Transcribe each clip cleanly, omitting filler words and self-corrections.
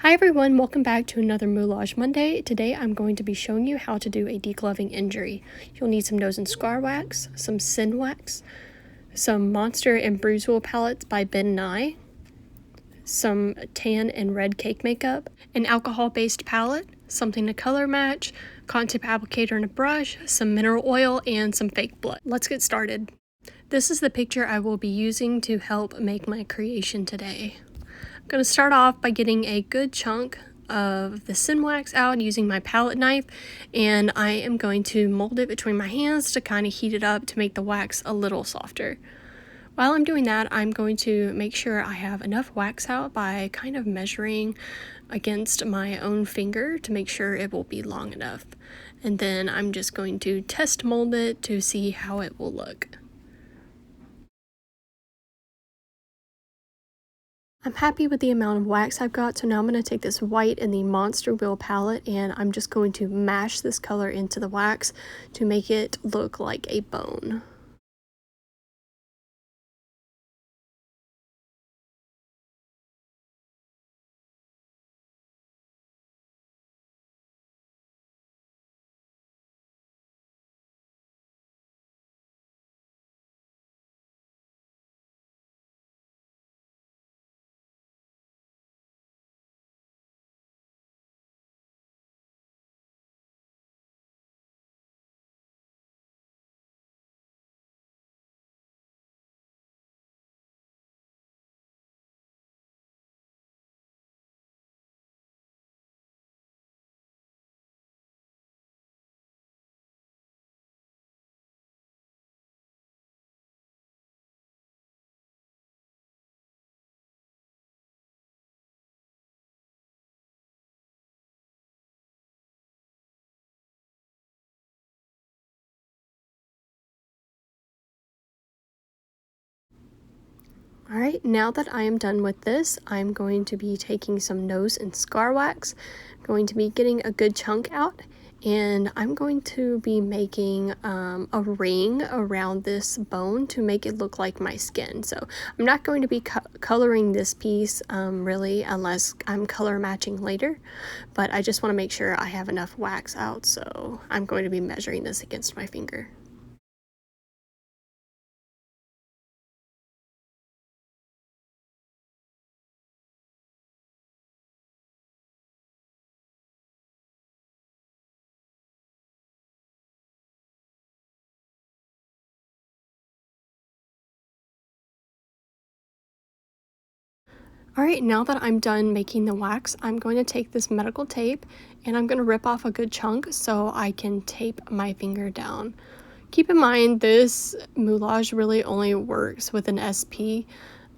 Hi everyone, welcome back to another Moulage Monday. Today I'm going to be showing you how to do a degloving injury. You'll need some nose and scar wax, some sin wax, some Monster and Bruise Wool palettes by Ben Nye, some tan and red cake makeup, an alcohol-based palette, something to color match, cotton tip applicator and a brush, some mineral oil, and some fake blood. Let's get started. This is the picture I will be using to help make my creation today. I'm going to start off by getting a good chunk of the sin wax out using my palette knife, and I am going to mold it between my hands to kind of heat it up to make the wax a little softer. While I'm doing that, I'm going to make sure I have enough wax out by kind of measuring against my own finger to make sure it will be long enough. And then I'm just going to test mold it to see how it will look. I'm happy with the amount of wax I've got, so now I'm going to take this white in the Monster Wheel palette and I'm just going to mash this color into the wax to make it look like a bone. Alright, now that I am done with this, I'm going to be taking some nose and scar wax, going to be getting a good chunk out, and I'm going to be making a ring around this bone to make it look like my skin. So I'm not going to be coloring this piece really unless I'm color matching later, but I just want to make sure I have enough wax out, so I'm going to be measuring this against my finger. Alright, now that I'm done making the wax, I'm going to take this medical tape and I'm going to rip off a good chunk so I can tape my finger down. Keep in mind this moulage really only works with an SP.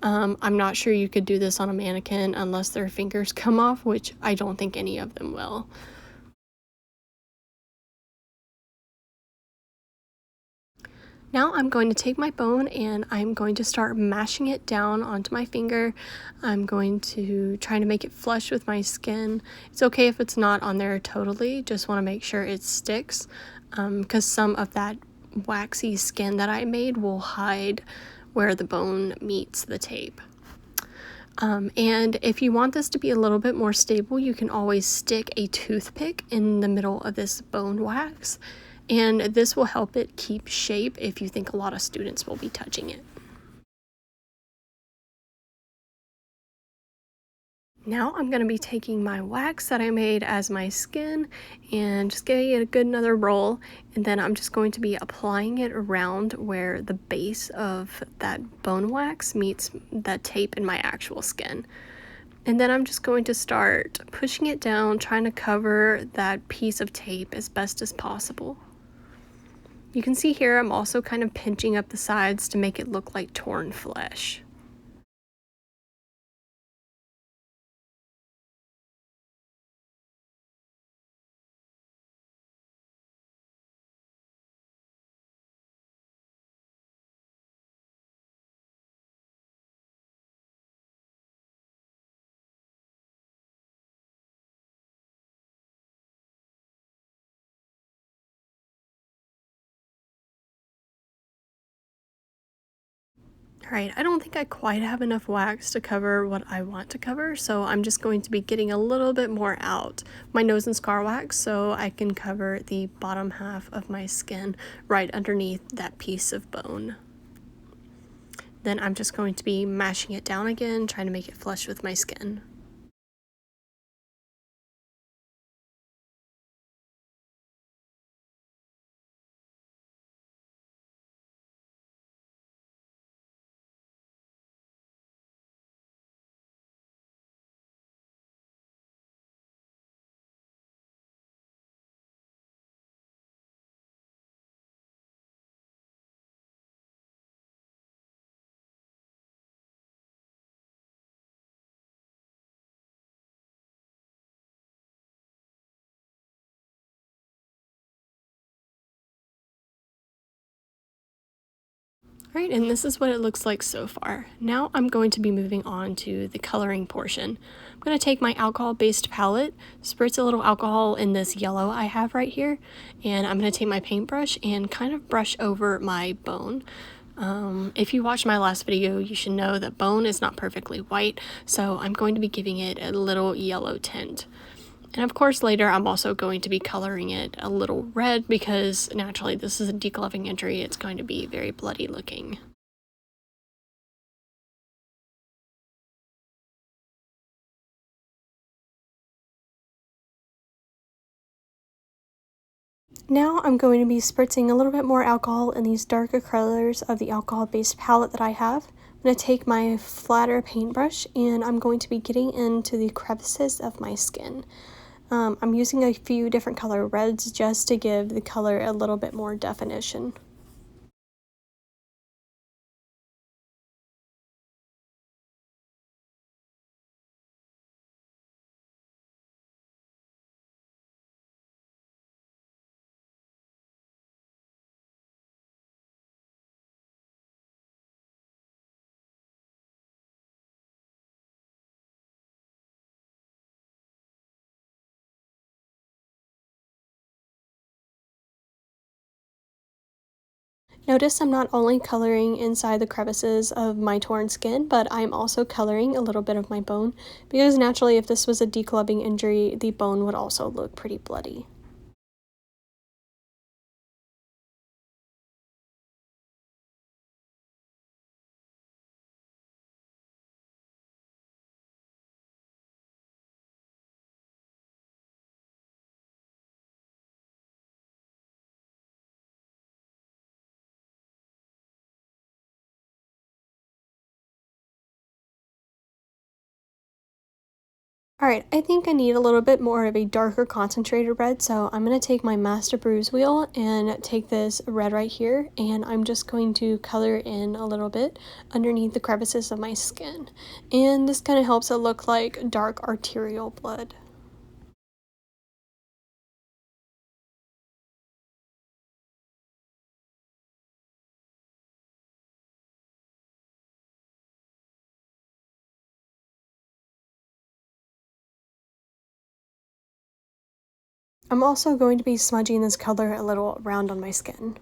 I'm not sure you could do this on a mannequin unless their fingers come off, which I don't think any of them will. Now I'm going to take my bone and I'm going to start mashing it down onto my finger. I'm going to try to make it flush with my skin. It's okay if it's not on there totally, just want to make sure it sticks because some of that waxy skin that I made will hide where the bone meets the tape. And if you want this to be a little bit more stable, you can always stick a toothpick in the middle of this bone wax, and this will help it keep shape if you think a lot of students will be touching it. Now I'm going to be taking my wax that I made as my skin and just giving it a good another roll, and then I'm just going to be applying it around where the base of that bone wax meets that tape in my actual skin. And then I'm just going to start pushing it down, trying to cover that piece of tape as best as possible. You can see here I'm also kind of pinching up the sides to make it look like torn flesh. Alright, I don't think I quite have enough wax to cover what I want to cover, so I'm just going to be getting a little bit more out my nose and scar wax so I can cover the bottom half of my skin right underneath that piece of bone. Then I'm just going to be mashing it down again, trying to make it flush with my skin. Alright, and this is what it looks like so far. Now I'm going to be moving on to the coloring portion. I'm going to take my alcohol-based palette, spritz a little alcohol in this yellow I have right here, and I'm going to take my paintbrush and kind of brush over my bone. If you watched my last video, you should know that bone is not perfectly white, so I'm going to be giving it a little yellow tint. And of course later I'm also going to be coloring it a little red because naturally this is a degloving injury, it's going to be very bloody looking. Now I'm going to be spritzing a little bit more alcohol in these darker colors of the alcohol-based palette that I have. I'm going to take my flatter paintbrush and I'm going to be getting into the crevices of my skin. I'm using a few different color reds just to give the color a little bit more definition. Notice I'm not only coloring inside the crevices of my torn skin, but I'm also coloring a little bit of my bone, because naturally if this was a declubbing injury, the bone would also look pretty bloody. Alright, I think I need a little bit more of a darker concentrated red, so I'm going to take my Master Bruise Wheel and take this red right here, and I'm just going to color in a little bit underneath the crevices of my skin. And this kind of helps it look like dark arterial blood. I'm also going to be smudging this color a little around on my skin.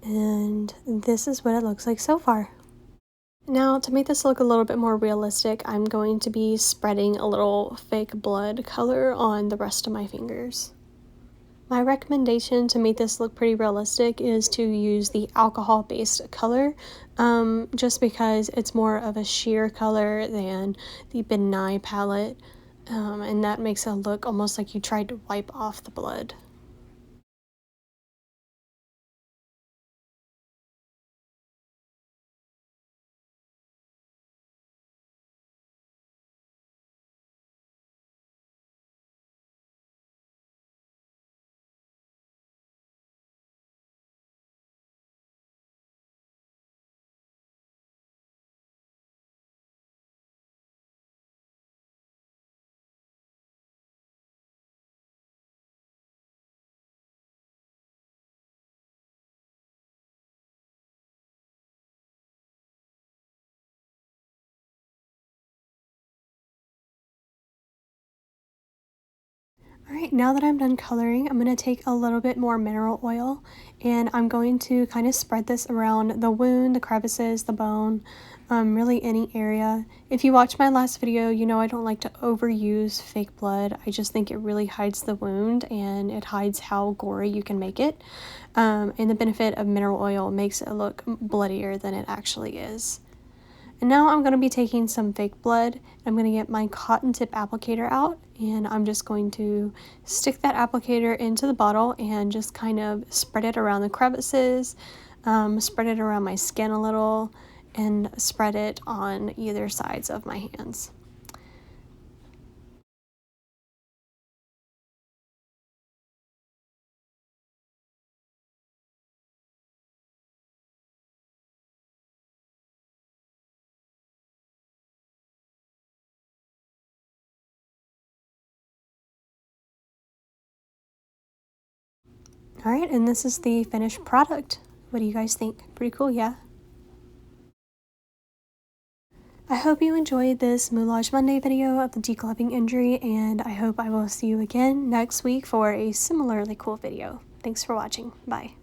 And this is what it looks like so far. Now, to make this look a little bit more realistic, I'm going to be spreading a little fake blood color on the rest of my fingers. My recommendation to make this look pretty realistic is to use the alcohol-based color, just because it's more of a sheer color than the benign palette, and that makes it look almost like you tried to wipe off the blood. Alright, now that I'm done coloring, I'm going to take a little bit more mineral oil and I'm going to kind of spread this around the wound, the crevices, the bone, really any area. If you watched my last video, you know I don't like to overuse fake blood. I just think it really hides the wound and it hides how gory you can make it. And the benefit of mineral oil makes it look bloodier than it actually is. And now I'm going to be taking some fake blood. I'm going to get my cotton tip applicator out and I'm just going to stick that applicator into the bottle and just kind of spread it around the crevices, spread it around my skin a little, and spread it on either sides of my hands. Alright, and this is the finished product. What do you guys think? Pretty cool, yeah? I hope you enjoyed this Moulage Monday video of the degloving injury, and I hope I will see you again next week for a similarly cool video. Thanks for watching. Bye.